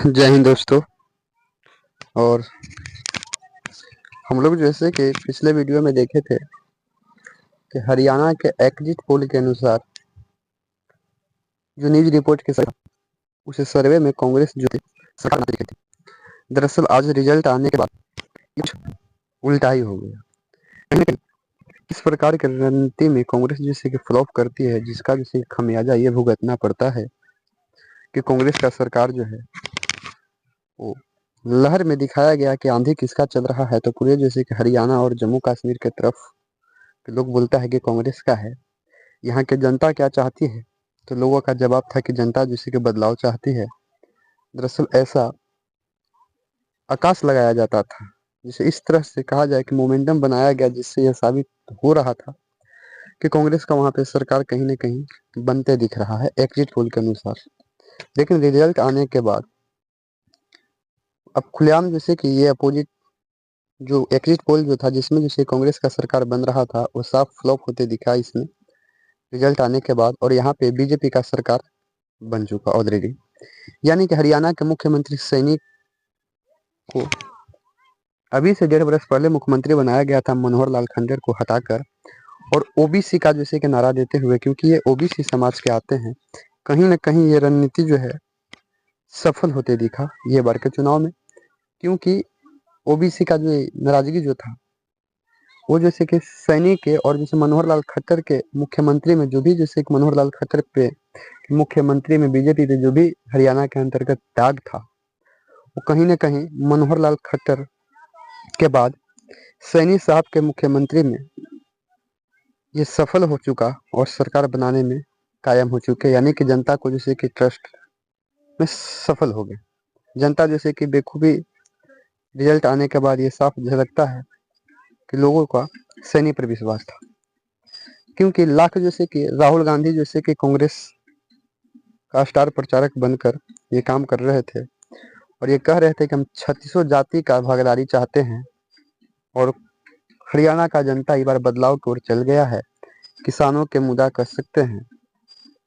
जय हिंद दोस्तों। और हम लोग जैसे कि पिछले वीडियो में देखे थे कि हरियाणा के एग्जिट पोल के अनुसार जो न्यूज रिपोर्ट के साथ उस सर्वे में कांग्रेस जो थी सरकार बना रही थी। दरअसल आज रिजल्ट आने के बाद कुछ उल्टा ही हो गया। कहीं ना कहीं इस प्रकार की रणनीति में कांग्रेस जैसे कि फ्लॉप करती है, जिसका जैसे खमियाजा ये भुगतना पड़ता है कि कांग्रेस का सरकार जो है वो लहर में दिखाया गया कि आंधी किसका चल रहा है, तो पूरे जैसे कि हरियाणा और जम्मू कश्मीर के तरफ के लोग बोलता है कि कांग्रेस का है। यहाँ की जनता क्या चाहती है, तो लोगों का जवाब था कि जनता जैसे कि बदलाव चाहती है। दरअसल ऐसा आकाश लगाया जाता था, जिसे इस तरह से कहा जाए कि मोमेंटम बनाया गया, जिससे यह साबित हो रहा था कि कांग्रेस का वहां पे सरकार कहीं ना कहीं बनते दिख रहा है एग्जिट पोल के अनुसार। लेकिन रिजल्ट आने के बाद अब खुलेआम जैसे कि ये अपोजिट जो एग्जिट पोल जो था जिसमें जैसे कांग्रेस का सरकार बन रहा था वो साफ फ्लॉप होते दिखा इसमें रिजल्ट आने के बाद। और यहाँ पे बीजेपी का सरकार बन चुका ऑलरेडी, यानी कि हरियाणा के मुख्यमंत्री सैनी को अभी से 1.5 वर्ष पहले मुख्यमंत्री बनाया गया था मनोहर लाल खट्टर को हटाकर, और ओबीसी का जैसे कि नारा देते हुए, क्योंकि ये ओबीसी समाज के आते हैं। कहीं ना कहीं ये रणनीति जो है सफल होते दिखा ये बार के चुनाव में, क्योंकि ओबीसी का जो नाराजगी जो था वो जैसे कि सैनी के और जैसे मनोहर लाल खट्टर के मुख्यमंत्री में जो भी जैसे कि मनोहर लाल खट्टर पे मुख्यमंत्री में बीजेपी पे जो भी हरियाणा के अंतर्गत दाग था, वो कहीं ना कहीं मनोहर लाल खट्टर के बाद सैनी साहब के मुख्यमंत्री में ये सफल हो चुका और सरकार बनाने में कायम हो चुके, यानी कि जनता को जैसे कि ट्रस्ट में सफल हो गए। जनता जैसे कि बेखूबी रिजल्ट आने के बाद ये साफ झलकता है कि लोगों का सैनी पर विश्वास था, क्योंकि लाख जैसे कि राहुल गांधी जैसे कि कांग्रेस का स्टार प्रचारक बनकर ये काम कर रहे थे और ये कह रहे थे कि हम 36 जाति का भागीदारी चाहते हैं और हरियाणा का जनता इस बार बदलाव की ओर चल गया है। किसानों के मुद्दा कह सकते हैं,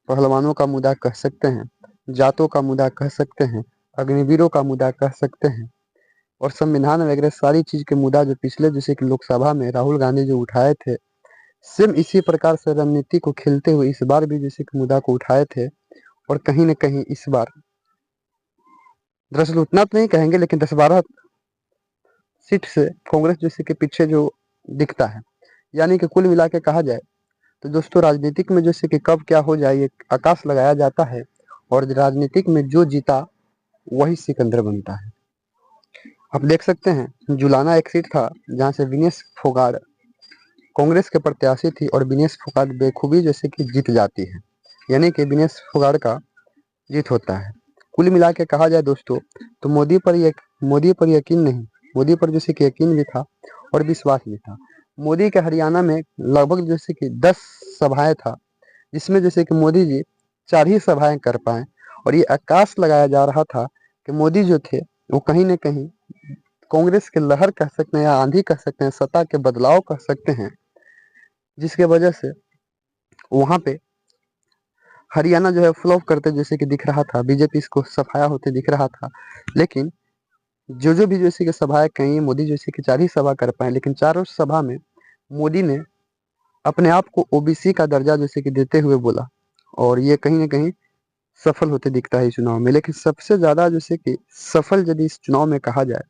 पहलवानों का मुद्दा कह सकते हैं, जातों का मुद्दा कह सकते हैं, अग्निवीरों का मुद्दा कह सकते हैं, और संविधान वगैरह सारी चीज के मुद्दा जो पिछले जैसे कि लोकसभा में राहुल गांधी जो उठाए थे, सेम इसी प्रकार से रणनीति को खेलते हुए इस बार भी जैसे कि मुद्दा को उठाए थे। और कहीं न कहीं इस बार दरअसल उतना तो नहीं कहेंगे, लेकिन 10-12 सीट से कांग्रेस जैसे कि पीछे जो दिखता है। यानी कि कुल मिला के कहा जाए तो दोस्तों राजनीतिक में जैसे कि कब क्या हो जाए ये आकाश लगाया जाता है, और राजनीतिक में जो जीता वही सिकंदर बनता है। आप देख सकते हैं जुलाना एक सीट था जहाँ से विनेश फोगाट कांग्रेस के प्रत्याशी थी और विनेश फोगाट बेखूबी जैसे कि जीत जाती है, यानी कि विनेश फोगाट का जीत होता है। कुल मिला के कहा जाए दोस्तों तो मोदी पर यकीन नहीं, मोदी पर जैसे कि यकीन भी था और विश्वास भी था। मोदी के हरियाणा में लगभग जैसे कि 10 सभाएं था, जिसमें जैसे कि मोदी जी 4 ही सभाएं कर पाए, और ये आकाश लगाया जा रहा था कि मोदी जो थे वो कहीं ना कहीं कांग्रेस के लहर कह सकते हैं या आंधी कह सकते हैं, सत्ता के बदलाव कह सकते हैं, जिसके वजह से वहां पे हरियाणा जो है फ्लॉप करते जैसे कि दिख रहा था, बीजेपी इसको सफाया होते दिख रहा था। लेकिन जो भी जैसे कि सभाएं कही मोदी जैसे कि 4 ही सभा कर पाए, लेकिन चारों सभा में मोदी ने अपने आप को ओबीसी का दर्जा जैसे कि देते हुए बोला, और ये कहीं ना कहीं सफल होते दिखता है इस चुनाव में। लेकिन सबसे ज्यादा जैसे कि सफल यदि इस चुनाव में कहा जाए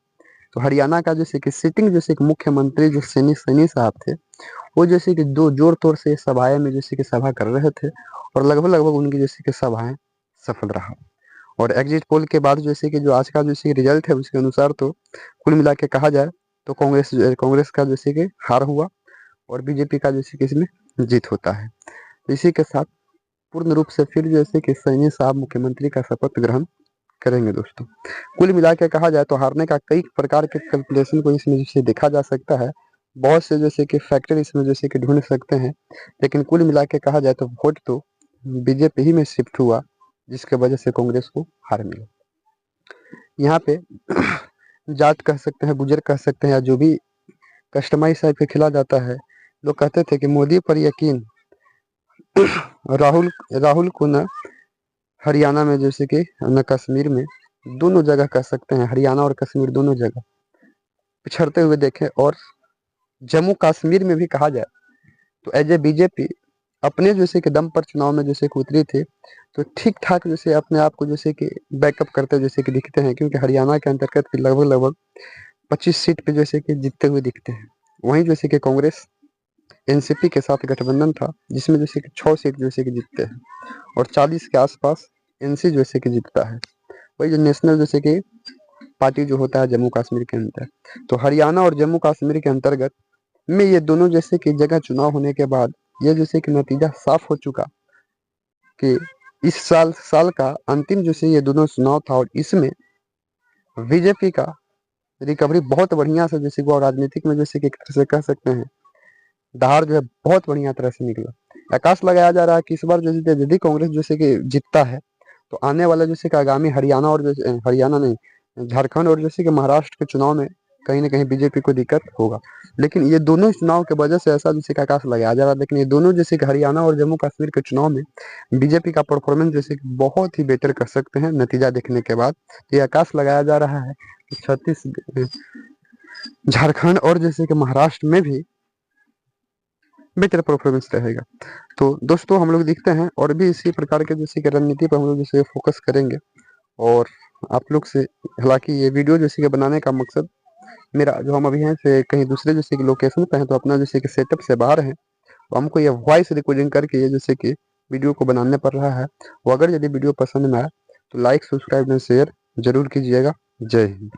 तो हरियाणा का जैसे कि सिटिंग जैसे कि मुख्यमंत्री जो सैनी साहब थे, वो जैसे कि दो जोर तोड़ से सभाएं में जैसे कि सभा कर रहे थे, और लगभग लगभग उनकी जैसे कि सभाएं सफल रहा। और एग्जिट पोल के बाद जैसे कि जो आज का जैसे रिजल्ट है उसके अनुसार तो कुल मिला के कहा जाए तो कांग्रेस का जैसे कि हार हुआ और बीजेपी का जैसे कि इसमें जीत होता है। तो इसी के साथ पूर्ण रूप से फिर जैसे कि सैनी साहब मुख्यमंत्री का शपथ ग्रहण करेंगे दोस्तों। कुल मिला के कहा जाए तो हारने का कई प्रकार के कैलकुलेशन को इसमें जैसे देखा जा सकता है, बहुत से जैसे कि फैक्टर इसमें जैसे कि ढूंढ सकते हैं, लेकिन कुल मिला के कहा जाए तो वोट तो बीजेपी ही में शिफ्ट हुआ, जिसके वजह से कांग्रेस को हार मिली। यहाँ पे जाट कह सकते हैं, गुजर कह सकते हैं, या जो भी कस्टमाइज टाइप के खिला जाता है, लोग कहते थे कि मोदी पर यकीन, राहुल राहुल को न हरियाणा में जैसे कि न कश्मीर में दोनों जगह कह सकते हैं, हरियाणा और कश्मीर दोनों जगह पिछड़ते हुए देखे। और जम्मू कश्मीर में भी कहा जाए तो एज ए बीजेपी अपने जैसे कि दम पर चुनाव में जैसे कि उतरी थी, तो ठीक ठाक जैसे अपने आप को जैसे कि बैकअप करते जैसे कि दिखते हैं, क्योंकि हरियाणा के अंतर्गत भी लगभग लगभग 25 सीट पे जैसे कि जीतते हुए दिखते हैं। वहीं जैसे कि कांग्रेस एनसीपी के साथ गठबंधन था, जिसमें जैसे कि 6 सीट जैसे कि जीतते हैं, और 40 के आसपास एनसी जैसे कि जीतता है। वही जो नेशनल जैसे कि पार्टी जो होता है जम्मू कश्मीर के अंदर। तो हरियाणा और जम्मू कश्मीर के अंतर्गत में ये दोनों जैसे कि जगह चुनाव होने के बाद ये जैसे कि नतीजा साफ हो चुका कि इस साल का अंतिम जैसे ये दोनों चुनाव था, और इसमें बीजेपी का रिकवरी बहुत बढ़िया से जैसे कि राजनीतिक में जैसे कि एक तरह से कह सकते हैं दहाड़ जो है बहुत बढ़िया तरह से निकला। आकाश लगाया जा रहा है कि इस बार जैसे यदि कांग्रेस जैसे कि जीतता है तो आने वाला जैसे कि आगामी हरियाणा और जैसे हरियाणा नहीं, झारखंड और जैसे कि महाराष्ट्र के चुनाव में कहीं ना कहीं बीजेपी को दिक्कत होगा। लेकिन ये दोनों चुनाव की वजह से ऐसा जैसे कि आकाश लगाया जा रहा है, लेकिन ये दोनों जैसे कि हरियाणा और जम्मू कश्मीर के चुनाव में बीजेपी का परफॉर्मेंस जैसे कि बहुत ही बेहतर कर सकते हैं नतीजा देखने के बाद। ये आकाश लगाया जा रहा है कि छत्तीस झारखंड और जैसे कि महाराष्ट्र में भी बेहतर परफॉर्मेंस रहेगा। तो दोस्तों हम लोग देखते हैं और भी इसी प्रकार के जैसे कि रणनीति पर हम लोग जैसे फोकस करेंगे। और आप लोग से हालांकि ये वीडियो जैसे कि बनाने का मकसद मेरा जो हम अभी हैं से कहीं दूसरे जैसे कि लोकेशन पे हैं, तो अपना जैसे कि सेटअप से बाहर हैं, तो हमको ये वॉइस रिकॉर्डिंग करके ये जैसे कि वीडियो को बनाने पड़ रहा है। वो अगर यदि वीडियो पसंद में आए तो लाइक सब्सक्राइब एंड शेयर जरूर कीजिएगा। जय हिंद।